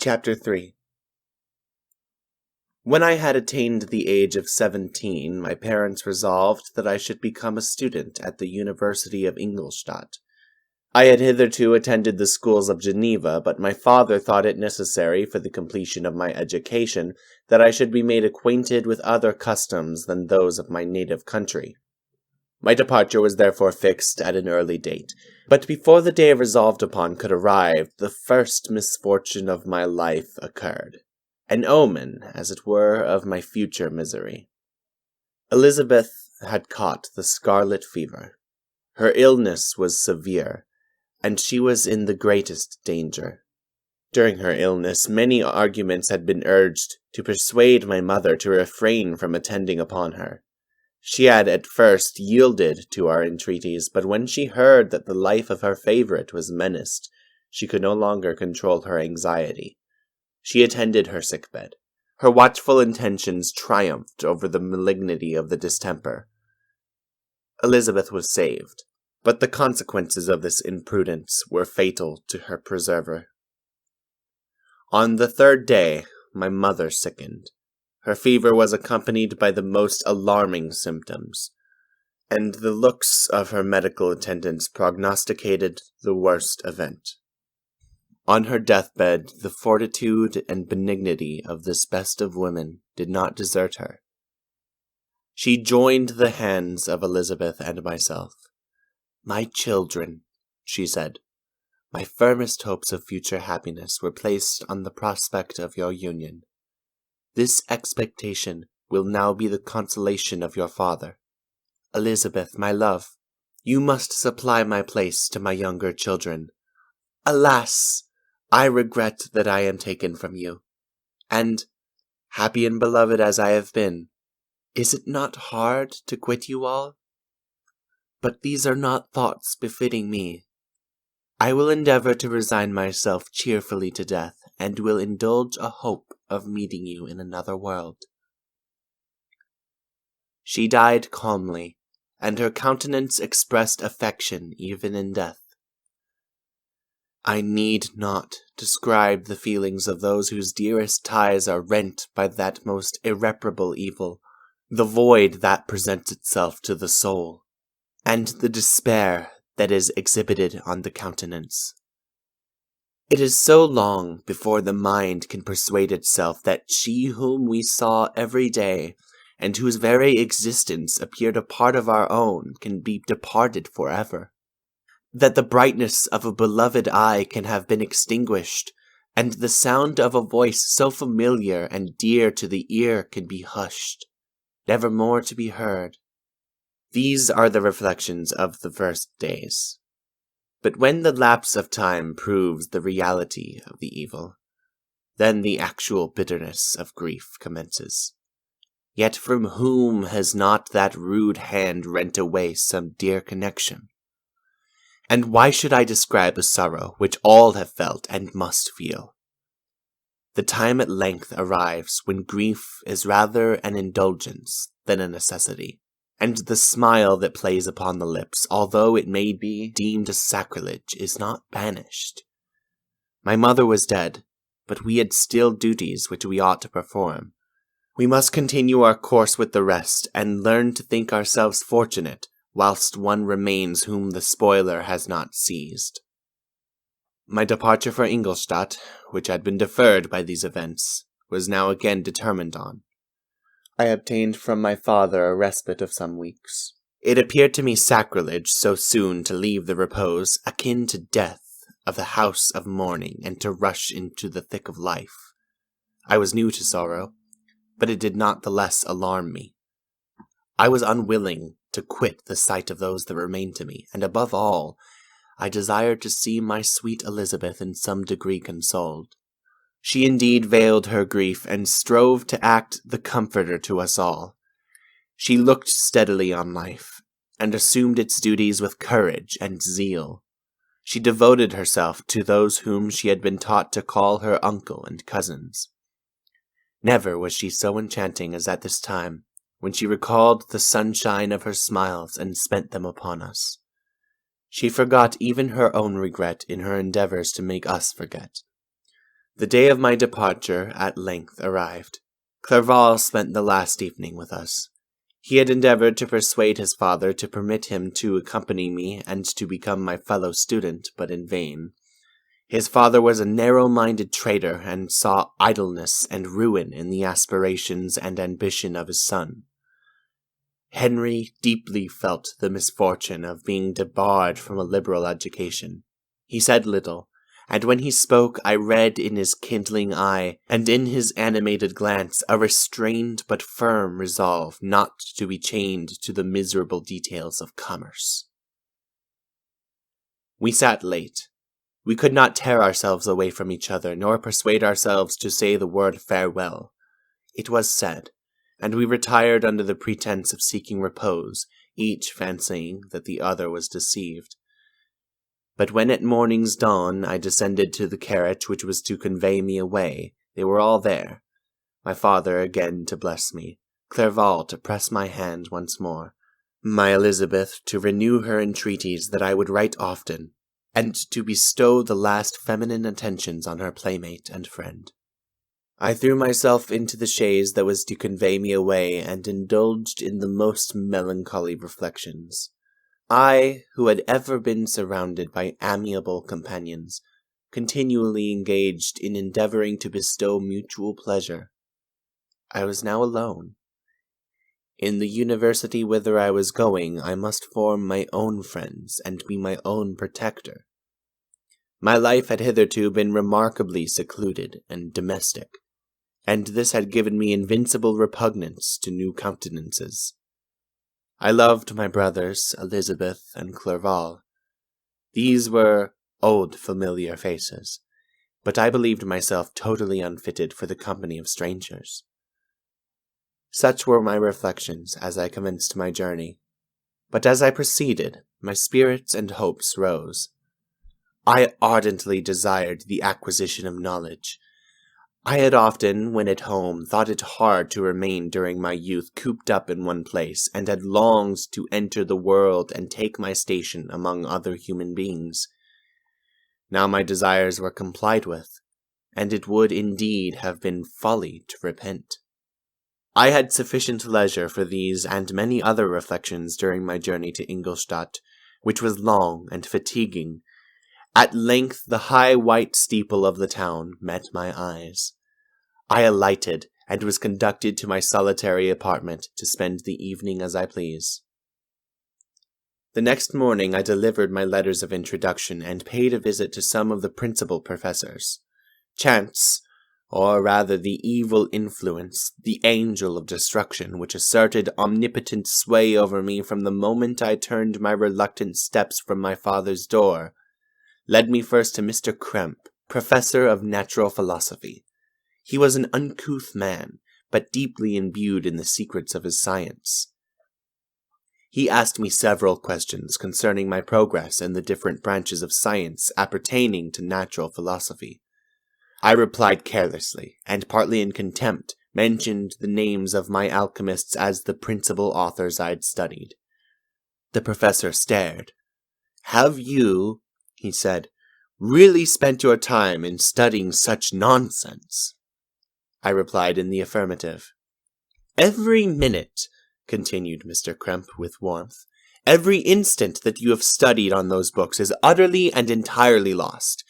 Chapter 3. When I had attained the age of 17, my parents resolved that I should become a student at the University of Ingolstadt. I had hitherto attended the schools of Geneva, but my father thought it necessary for the completion of my education that I should be made acquainted with other customs than those of my native country. My departure was therefore fixed at an early date, but before the day resolved upon could arrive, the first misfortune of my life occurred, an omen, as it were, of my future misery. Elizabeth had caught the scarlet fever. Her illness was severe, and she was in the greatest danger. During her illness, many arguments had been urged to persuade my mother to refrain from attending upon her. She had at first yielded to our entreaties, but when she heard that the life of her favorite was menaced, she could no longer control her anxiety. She attended her sickbed. Her watchful intentions triumphed over the malignity of the distemper. Elizabeth was saved, but the consequences of this imprudence were fatal to her preserver. On the third day, my mother sickened. Her fever was accompanied by the most alarming symptoms, and the looks of her medical attendants prognosticated the worst event. On her deathbed, the fortitude and benignity of this best of women did not desert her. She joined the hands of Elizabeth and myself. "My children," she said, "my firmest hopes of future happiness were placed on the prospect of your union. This expectation will now be the consolation of your father. Elizabeth, my love, you must supply my place to my younger children. Alas! I regret that I am taken from you, and, happy and beloved as I have been, is it not hard to quit you all? But these are not thoughts befitting me. I will endeavor to resign myself cheerfully to death, and will indulge a hope of meeting you in another world." She died calmly, and her countenance expressed affection even in death. I need not describe the feelings of those whose dearest ties are rent by that most irreparable evil, the void that presents itself to the soul, and the despair that is exhibited on the countenance. It is so long before the mind can persuade itself that she whom we saw every day, and whose very existence appeared a part of our own, can be departed forever. That the brightness of a beloved eye can have been extinguished, and the sound of a voice so familiar and dear to the ear can be hushed, never more to be heard. These are the reflections of the first days. But when the lapse of time proves the reality of the evil, then the actual bitterness of grief commences. Yet from whom has not that rude hand rent away some dear connection? And why should I describe a sorrow which all have felt and must feel? The time at length arrives when grief is rather an indulgence than a necessity, and the smile that plays upon the lips, although it may be deemed a sacrilege, is not banished. My mother was dead, but we had still duties which we ought to perform. We must continue our course with the rest, and learn to think ourselves fortunate, whilst one remains whom the spoiler has not seized. My departure for Ingolstadt, which had been deferred by these events, was now again determined on. I obtained from my father a respite of some weeks. It appeared to me sacrilege so soon to leave the repose, akin to death, of the house of mourning, and to rush into the thick of life. I was new to sorrow, but it did not the less alarm me. I was unwilling to quit the sight of those that remained to me, and above all, I desired to see my sweet Elizabeth in some degree consoled. She indeed veiled her grief, and strove to act the comforter to us all. She looked steadily on life, and assumed its duties with courage and zeal. She devoted herself to those whom she had been taught to call her uncle and cousins. Never was she so enchanting as at this time, when she recalled the sunshine of her smiles and spent them upon us. She forgot even her own regret in her endeavors to make us forget. The day of my departure at length arrived. Clerval spent the last evening with us. He had endeavored to persuade his father to permit him to accompany me and to become my fellow student, but in vain. His father was a narrow-minded traitor and saw idleness and ruin in the aspirations and ambition of his son. Henry deeply felt the misfortune of being debarred from a liberal education. He said little, and when he spoke I read in his kindling eye and in his animated glance a restrained but firm resolve not to be chained to the miserable details of commerce. We sat late. We could not tear ourselves away from each other, nor persuade ourselves to say the word farewell. It was said, and we retired under the pretense of seeking repose, each fancying that the other was deceived. But when at morning's dawn I descended to the carriage which was to convey me away, they were all there. My father again to bless me, Clerval to press my hand once more, my Elizabeth to renew her entreaties that I would write often, and to bestow the last feminine attentions on her playmate and friend. I threw myself into the chaise that was to convey me away, and indulged in the most melancholy reflections. I, who had ever been surrounded by amiable companions, continually engaged in endeavoring to bestow mutual pleasure. I was now alone. In the university whither I was going, I must form my own friends, and be my own protector. My life had hitherto been remarkably secluded and domestic, and this had given me invincible repugnance to new countenances. I loved my brothers, Elizabeth and Clerval. These were old familiar faces, but I believed myself totally unfitted for the company of strangers. Such were my reflections as I commenced my journey, but as I proceeded, my spirits and hopes rose. I ardently desired the acquisition of knowledge. I had often, when at home, thought it hard to remain during my youth cooped up in one place, and had longed to enter the world and take my station among other human beings. Now my desires were complied with, and it would indeed have been folly to repent. I had sufficient leisure for these and many other reflections during my journey to Ingolstadt, which was long and fatiguing. At length the high white steeple of the town met my eyes. I alighted, and was conducted to my solitary apartment to spend the evening as I please. The next morning I delivered my letters of introduction, and paid a visit to some of the principal professors. Chance, or rather the evil influence, the angel of destruction, which asserted omnipotent sway over me from the moment I turned my reluctant steps from my father's door, led me first to Mr. Kremp, professor of natural philosophy. He was an uncouth man, but deeply imbued in the secrets of his science. He asked me several questions concerning my progress in the different branches of science appertaining to natural philosophy. I replied carelessly, and partly in contempt, mentioned the names of my alchemists as the principal authors I'd studied. The professor stared. "Have you," he said, "really spent your time in studying such nonsense?" I replied in the affirmative. "Every minute," continued Mr. Kremp with warmth, "every instant that you have studied on those books is utterly and entirely lost.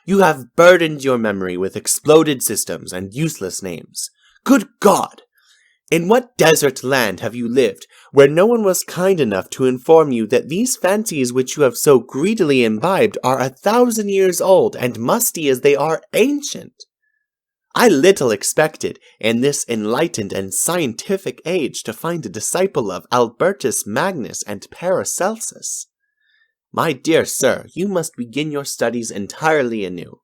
You have burdened your memory with exploded systems and useless names. Good God! In what desert land have you lived, where no one was kind enough to inform you that these fancies which you have so greedily imbibed are 1,000 years old, and musty as they are ancient? I little expected, in this enlightened and scientific age, to find a disciple of Albertus Magnus and Paracelsus. My dear sir, you must begin your studies entirely anew."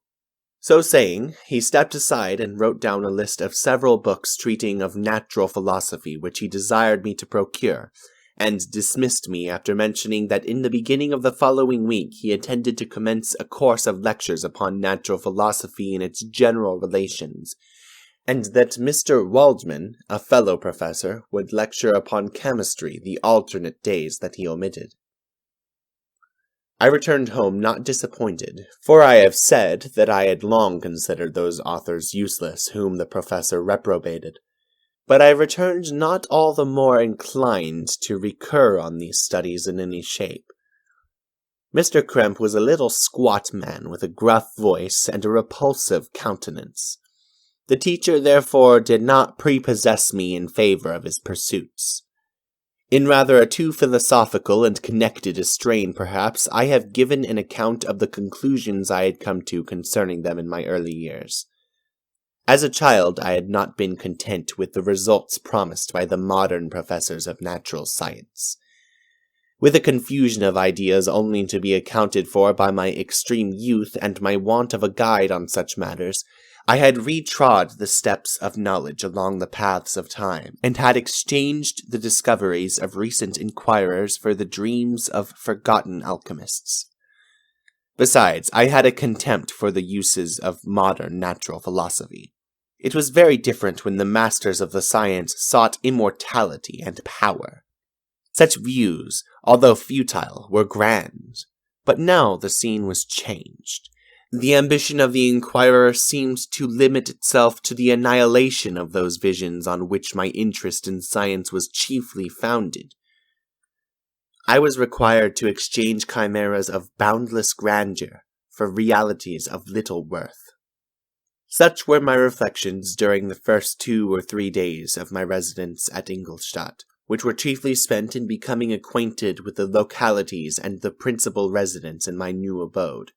So saying, he stepped aside and wrote down a list of several books treating of natural philosophy which he desired me to procure, and dismissed me after mentioning that in the beginning of the following week he intended to commence a course of lectures upon natural philosophy in its general relations, and that Mr. Waldman, a fellow professor, would lecture upon chemistry the alternate days that he omitted. I returned home not disappointed, for I have said that I had long considered those authors useless whom the professor reprobated. But I returned not all the more inclined to recur on these studies in any shape. Mr. Kremp was a little squat man with a gruff voice and a repulsive countenance. The teacher, therefore, did not prepossess me in favor of his pursuits. In rather a too philosophical and connected a strain, perhaps, I have given an account of the conclusions I had come to concerning them in my early years. As a child, I had not been content with the results promised by the modern professors of natural science. With a confusion of ideas only to be accounted for by my extreme youth and my want of a guide on such matters, I had retrod the steps of knowledge along the paths of time, and had exchanged the discoveries of recent inquirers for the dreams of forgotten alchemists. Besides, I had a contempt for the uses of modern natural philosophy. It was very different when the masters of the science sought immortality and power. Such views, although futile, were grand, but now the scene was changed. The ambition of the inquirer seemed to limit itself to the annihilation of those visions on which my interest in science was chiefly founded. I was required to exchange chimeras of boundless grandeur for realities of little worth. Such were my reflections during the first 2 or 3 days of my residence at Ingolstadt, which were chiefly spent in becoming acquainted with the localities and the principal residents in my new abode.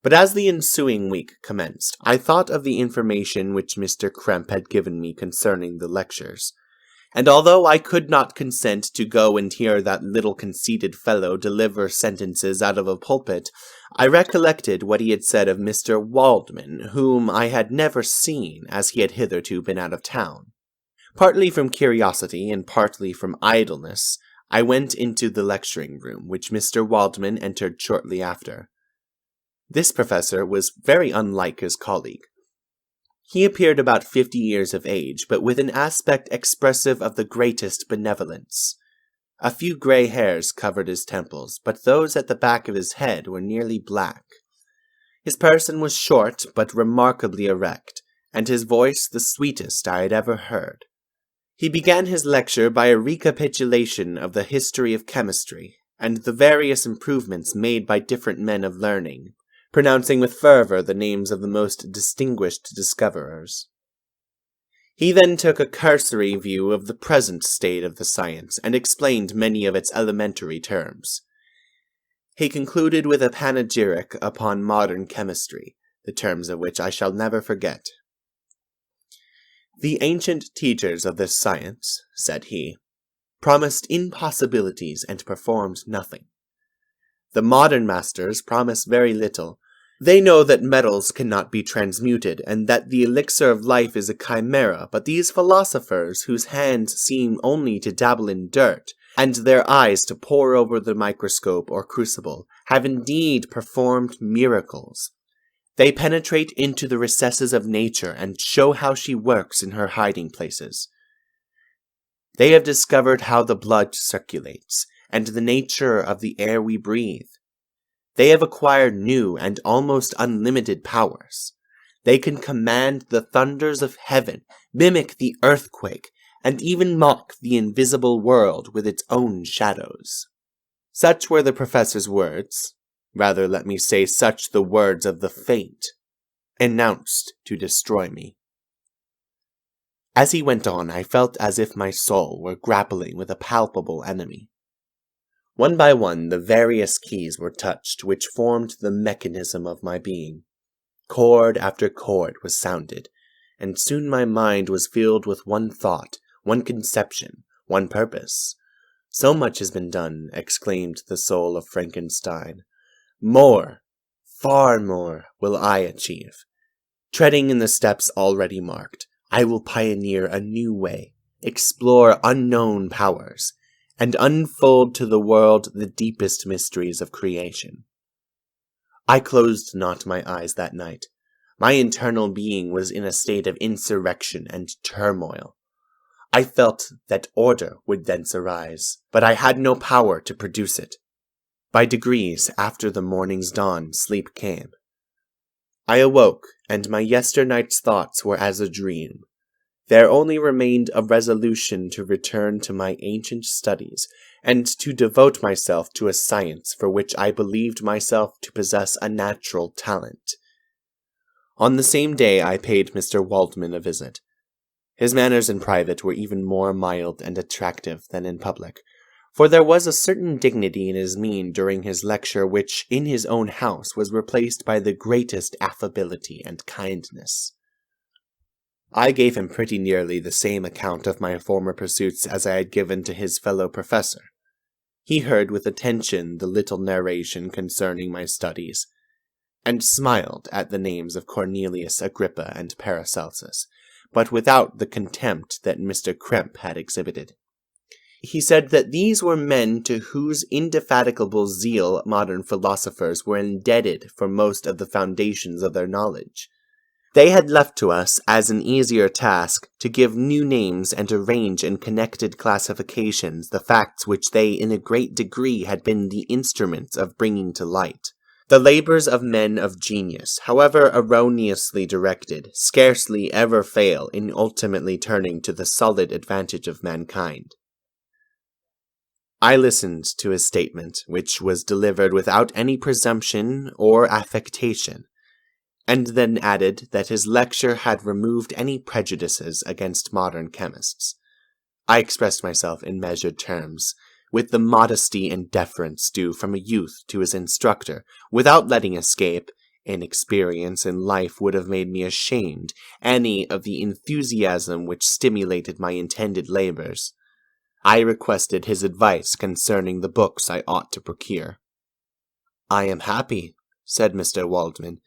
But as the ensuing week commenced, I thought of the information which Mr. Kremp had given me concerning the lectures, and although I could not consent to go and hear that little conceited fellow deliver sentences out of a pulpit, I recollected what he had said of Mr. Waldman, whom I had never seen, as he had hitherto been out of town. Partly from curiosity and partly from idleness, I went into the lecturing room, which Mr. Waldman entered shortly after. This professor was very unlike his colleague. He appeared about 50 years of age, but with an aspect expressive of the greatest benevolence. A few grey hairs covered his temples, but those at the back of his head were nearly black. His person was short, but remarkably erect, and his voice the sweetest I had ever heard. He began his lecture by a recapitulation of the history of chemistry, and the various improvements made by different men of learning, pronouncing with fervor the names of the most distinguished discoverers. He then took a cursory view of the present state of the science, and explained many of its elementary terms. He concluded with a panegyric upon modern chemistry, the terms of which I shall never forget. "The ancient teachers of this science," said he, "promised impossibilities and performed nothing. The modern masters promise very little. They know that metals cannot be transmuted, and that the elixir of life is a chimera, but these philosophers, whose hands seem only to dabble in dirt, and their eyes to pore over the microscope or crucible, have indeed performed miracles. They penetrate into the recesses of nature, and show how she works in her hiding places. They have discovered how the blood circulates, and the nature of the air we breathe. They have acquired new and almost unlimited powers. They can command the thunders of heaven, mimic the earthquake, and even mock the invisible world with its own shadows." Such were the professor's words, rather let me say such the words of the faint, announced to destroy me. As he went on, I felt as if my soul were grappling with a palpable enemy. One by one, the various keys were touched which formed the mechanism of my being. Chord after chord was sounded, and soon my mind was filled with one thought, one conception, one purpose. "So much has been done," exclaimed the soul of Frankenstein. "More, far more, will I achieve. Treading in the steps already marked, I will pioneer a new way, explore unknown powers, and unfold to the world the deepest mysteries of creation." I closed not my eyes that night. My internal being was in a state of insurrection and turmoil. I felt that order would thence arise, but I had no power to produce it. By degrees, after the morning's dawn, sleep came. I awoke, and my yesternight's thoughts were as a dream. There only remained a resolution to return to my ancient studies, and to devote myself to a science for which I believed myself to possess a natural talent. On the same day I paid Mr. Waldman a visit. His manners in private were even more mild and attractive than in public, for there was a certain dignity in his mien during his lecture which, in his own house, was replaced by the greatest affability and kindness. I gave him pretty nearly the same account of my former pursuits as I had given to his fellow professor. He heard with attention the little narration concerning my studies, and smiled at the names of Cornelius Agrippa and Paracelsus, but without the contempt that Mr. Krempe had exhibited. He said that these were men to whose indefatigable zeal modern philosophers were indebted for most of the foundations of their knowledge. They had left to us, as an easier task, to give new names and arrange in connected classifications the facts which they in a great degree had been the instruments of bringing to light. The labors of men of genius, however erroneously directed, scarcely ever fail in ultimately turning to the solid advantage of mankind. I listened to his statement, which was delivered without any presumption or affectation, and then added that his lecture had removed any prejudices against modern chemists. I expressed myself in measured terms, with the modesty and deference due from a youth to his instructor, without letting escape, inexperience in life would have made me ashamed, any of the enthusiasm which stimulated my intended labors. I requested his advice concerning the books I ought to procure. "I am happy," said Mr. Waldman,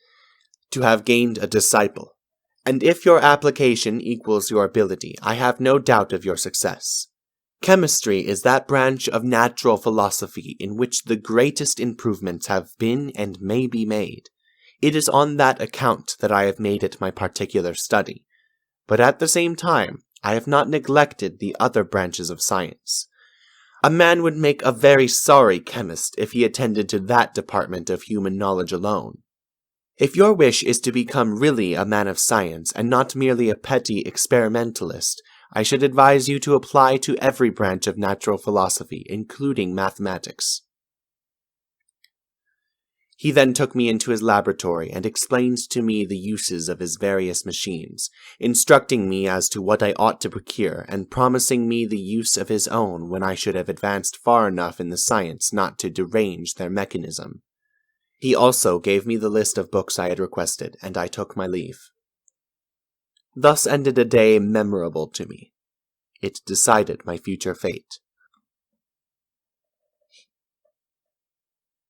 "to have gained a disciple, and if your application equals your ability, I have no doubt of your success. Chemistry is that branch of natural philosophy in which the greatest improvements have been and may be made. It is on that account that I have made it my particular study, but at the same time I have not neglected the other branches of science. A man would make a very sorry chemist if he attended to that department of human knowledge alone. If your wish is to become really a man of science and not merely a petty experimentalist, I should advise you to apply to every branch of natural philosophy, including mathematics." He then took me into his laboratory and explained to me the uses of his various machines, instructing me as to what I ought to procure, and promising me the use of his own when I should have advanced far enough in the science not to derange their mechanism. He also gave me the list of books I had requested, and I took my leave. Thus ended a day memorable to me. It decided my future fate.